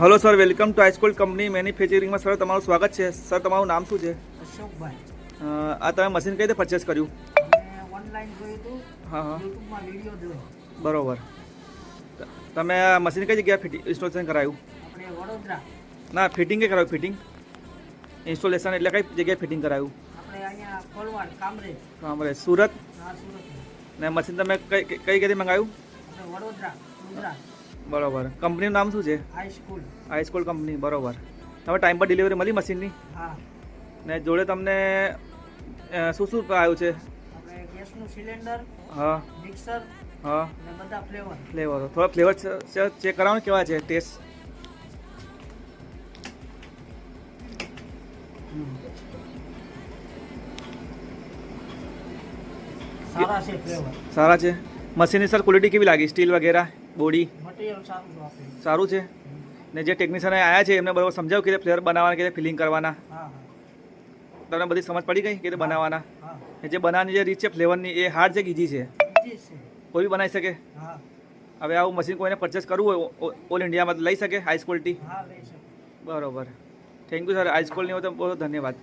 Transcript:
Hello sir, welcome to high school company મેન્યુફેક્ચરિંગમાં sir તમારું સ્વાગત છે। સર તમારું નામ શું છે? અશોકભાઈ। આ તમે મશીન કઈ રીતે પરચેસ કર્યું? મેં ઓનલાઈન જોયું હતું, હા હા યુટ્યુબમાં વિડીયો જોયો। બરોબર। તમે આ મશીન કઈ જગ્યાએ ઇન્સ્ટોલેશન કરાયું? આપણે વડોદરા, ના, ફિટિંગ કઈ કરાયું? ફિટિંગ ઇન્સ્ટોલેશન એટલે કઈ જગ્યાએ ફિટિંગ કરાયું? આપણે અહીંયા કોલવાડ, કામરેજ। અમારે સુરત। હા, સુરતમાં। ને મશીન તમે કઈ કઈ જગ્યાએથી મંગાવ્યું? આપણે વડોદરા, ગુજરાત, બરોબર। કંપનીનું નામ શું છે? હાઈસ્કૂલ। હાઈસ્કૂલ કંપની, બરોબર। તમે ટાઈમ પર ડિલિવરી મળી મશીનની? હા। ને જોડે તમને શું શું આવ્યું છે? આપણે ગેસનું સિલિન્ડર, હા મિક્સર હા અને બધા ફ્લેવર। ફ્લેવર, થોડા ફ્લેવર ચેક કરાવો ને, કેવા છે ટેસ્ટ? સારા છે ફ્લેવર। સારા છે। મશીનની સર ક્વોલિટી કેવી લાગી? સ્ટીલ વગેરે, બોડી મટીરિયલ સારું છે આપણે। સારું છે? ને જે ટેકનિશિયન આવ્યા છે એમને બરોબર સમજાવ્યું કે ફ્લેવર બનાવવાના, કે ફિલિંગ કરવાના? હા હા તમને બધી સમજ પડી ગઈ કે બનાવવાના? હા, ને જે બનાવવાની જે રીત છે ફ્લેવરની, એ હાર્ડ છે કે ઈઝી છે? ઈજી છે। કોઈ બી બનાવી શકે? હા હવે આવું મશીન કોઈને પરચેસ કરવું હોય ઓલ ઇન્ડિયામાં લઈ શકે હાઈ ક્વોલિટી? હા, લઈ શકો। બરોબર। થેન્ક યુ સર, હાઈ સ્કૂલની હોય તો બહુ ધન્યવાદ।